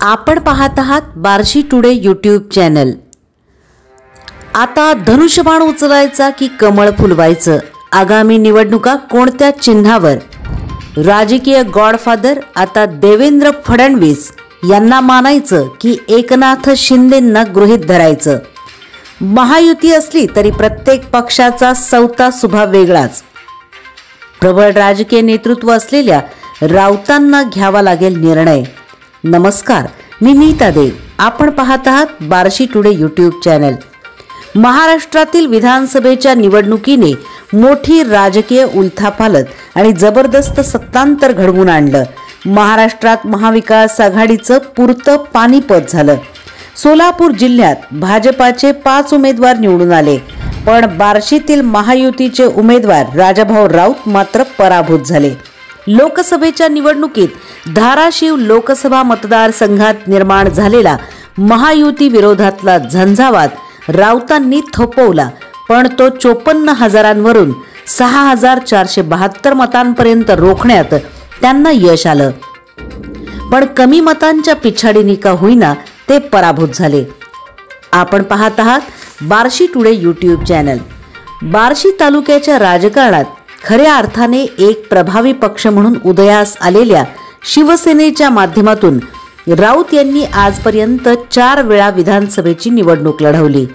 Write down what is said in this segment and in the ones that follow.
आपण पाहत आहात बार्शी टुडे यूट्यूब चॅनल। आता धनुष्यबाण उचलायचा की कमळ फुलवायचं? आगामी निवडणुका कोणत्या चिन्हावर? राजकीय गॉडफादर आता देवेंद्र फडणवीस यांना मानायचं की एकनाथ शिंदेंना गृहीत धरायचं? महायुती असली तरी प्रत्येक पक्षाचा सौता सुभा वेगळाच। प्रबळ राजकीय नेतृत्व असलेल्या राऊतांना घ्यावा लागेल निर्णय। नमस्कार, मी नीता देव। आपण पाहत आहात बार्शी टुडे यूट्यूब चॅनल। महाराष्ट्रातील विधानसभेच्या निवडणुकीने मोठी राजकीय उलथापालथ आणि जबरदस्त सत्तांतर घडवून आणलं। महाराष्ट्रात महाविकास आघाडीचं पुरतं पानिपत झालं। सोलापूर जिल्ह्यात भाजपाचे 5 उमेदवार निवडून आले, पण बार्शीतील महायुतीचे उमेदवार राजाभाऊ राऊत मात्र पराभूत झाले। लोकसभेच्या निवडणुकीत धाराशिव लोकसभा मतदारसंघात निर्माण झालेला महायुती विरोधातला झंझावात राऊतांनी थोपवला, पण तो 54,000वरून 6,472 मतांपर्यंत रोखण्यात त्यांना यश आलं। पण कमी मतांच्या पिछाडीने का होईना ते पराभूत झाले। आपण पाहत आहात Barshi today YouTube channel. Barshi तालुक्याच्या राजकारणात खऱ्या अर्थाने एक प्रभावी पक्ष म्हणून उदयास आलेल्या शिवसेनेच्या माध्यमातून राऊत यांनी आजपर्यंत 4 वेळा विधानसभेची निवडणूक लढवली,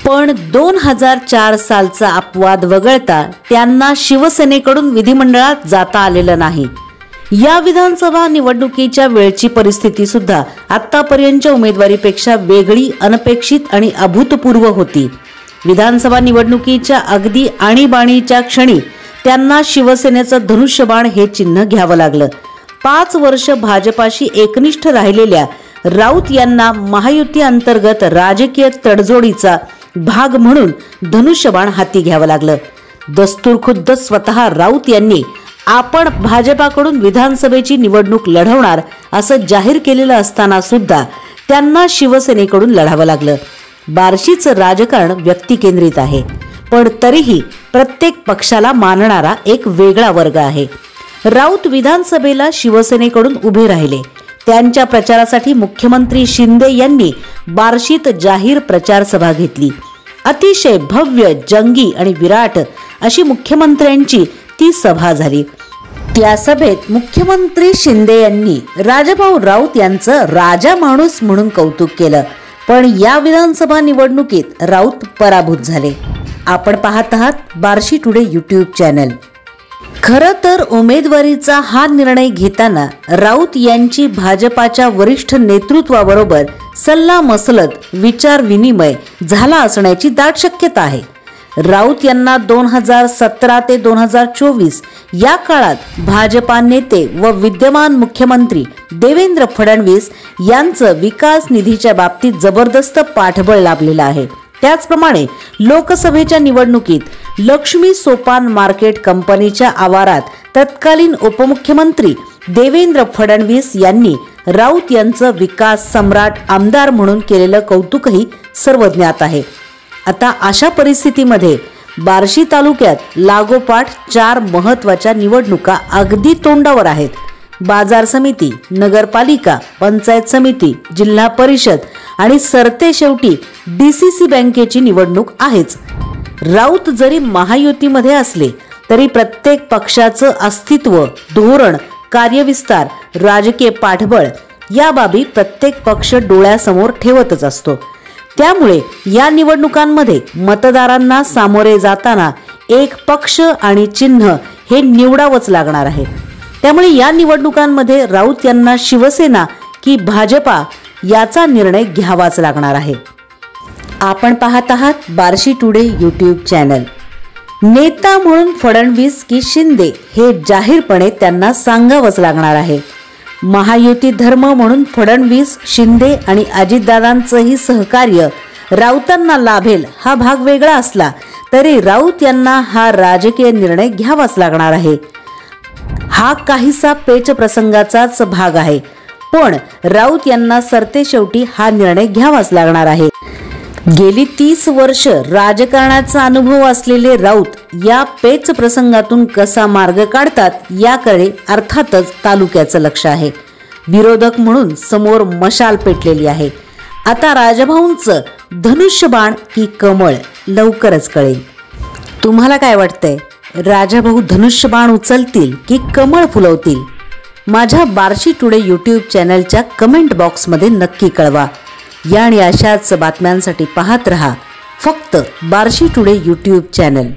पण 2004 सालचा अपवाद वगळता त्यांना शिवसेनेकडून विधिमंडळात जाता आलेलं नाही। या विधानसभा निवडणुकीच्या वेळची परिस्थिती सुद्धा आतापर्यंतच्या उमेदवारीपेक्षा वेगळी, अनपेक्षित आणि अभूतपूर्व होती। विधानसभा निवडणुकीच्या अगदी आणीबाणीच्या क्षणी त्यांना शिवसेनेचं धनुष्यबाण हे चिन्ह घ्यावं लागलं। 5 वर्ष भाजपाशी एकनिष्ठ राहिलेल्या राऊत यांना महायुती अंतर्गत राजकीय तडजोडीचा भाग म्हणून धनुष्यबाण हाती घ्यावं लागलं। दस्तूरखुद्द स्वतः राऊत यांनी आपण भाजपाकडून विधानसभेची निवडणूक लढवणार असं जाहीर केलेलं असताना सुद्धा त्यांना शिवसेनेकडून लढावं लागलं। बार्शीचं राजकारण व्यक्तिकेंद्रित आहे, पण तरीही प्रत्येक पक्षाला मानणारा एक वेगळा वर्ग आहे। राऊत विधानसभेला शिवसेनेकडून उभे राहिले। त्यांच्या प्रचारासाठी मुख्यमंत्री शिंदे यांनी बार्शीत जाहीर प्रचार सभा घेतली। अतिशय भव्य, जंगी आणि विराट अशी मुख्यमंत्र्यांची ती सभा झाली। त्या सभेत मुख्यमंत्री शिंदे यांनी राजाभाऊ राऊत यांचं राजा माणूस म्हणून कौतुक केलं, पण या विधानसभा निवडणुकीत राऊत पराभूत झाले। आपण पाहत आहात बार्शी टुडे यूट्यूब चॅनल। खरं तर उमेदवारीचा हा निर्णय घेताना राऊत यांची भाजपाच्या वरिष्ठ नेतृत्वाबरोबर सल्लामसलत विचार विनिमय झाला असण्याची दाट शक्यता आहे। राऊत यांना 2017 ते 2024 या काळात भाजपा नेते व विद्यमान मुख्यमंत्री देवेंद्र फडणवीस यांचं विकास निधीच्या बाबतीत जबरदस्त पाठबळ लाभलेलं आहे। त्याचप्रमाणे लोकसभेच्या निवडणुकीत लक्ष्मी सोपान मार्केट कंपनीच्या आवारात तत्कालीन उपमुख्यमंत्री देवेंद्र फडणवीस यांनी राऊत यांचं विकास सम्राट आमदार म्हणून केलेलं कौतुकही सर्वज्ञात आहे। आता अशा परिस्थितीमध्ये बार्शी तालुक्यात लागोपाठ 4 महत्त्वाच्या निवडणुका अगदी तोंडावर आहेत। बाजार समिती, नगरपालिका, पंचायत समिती, जिल्हा परिषद आणि सरते शेवटी DCC बँकेची निवडणूक आहेच। राऊत जरी महायुतीमध्ये असले तरी प्रत्येक पक्षाचं अस्तित्व, धोरण, कार्यविस्तार, राजकीय पाठबळ या बाबी प्रत्येक पक्ष डोळ्यासमोर ठेवतच असतो। त्यामुळे या निवडणुकांमध्ये मतदारांना सामोरे जाताना एक पक्ष आणि चिन्ह हे निवडावंच लागणार आहे। त्यामुळे या निवडणुकांमध्ये राऊत यांना शिवसेना की भाजपा याचा निर्णय घ्यावाच लागणार आहे। आपण पाहत आहात बार्शी टुडे यूट्यूब चॅनल। नेता म्हणून फडणवीस की शिंदे हे जाहीरपणे त्यांना सांगावंच लागणार आहे। महायुती धर्म म्हणून फडणवीस, शिंदे आणि अजितदादांचंही सहकार्य राऊतांना लाभेल हा भाग वेगळा असला तरी राऊत यांना हा राजकीय निर्णय घ्यावाच लागणार आहे। हा काहीसा पेच प्रसंगाचाच भाग आहे, पण राऊत यांना सरतेशेवटी हा निर्णय घ्यावाच लागणार आहे। गेली 30 वर्ष राजकारणाचा अनुभव असलेले राऊत या पेच प्रसंगातून कसा मार्ग काढतात याकडे अर्थातच तालुक्याचं लक्ष आहे। विरोधक म्हणून समोर मशाल पेटलेली आहे. आता राजाभाऊंचं धनुष्यबाण की कमळ लवकरच कळेल. तुम्हाला काय वाटतंय, राजाभाऊ धनुष्यबाण उचलतील की कमळ फुलवतील? माझ्या बार्शी टुडे यूट्यूब चॅनलच्या कमेंट बॉक्समध्ये नक्की कळवा. या आणि अशाच बातम्यांसाठी पाहत रहा फक्त बार्शी टुडे यूट्यूब चॅनल.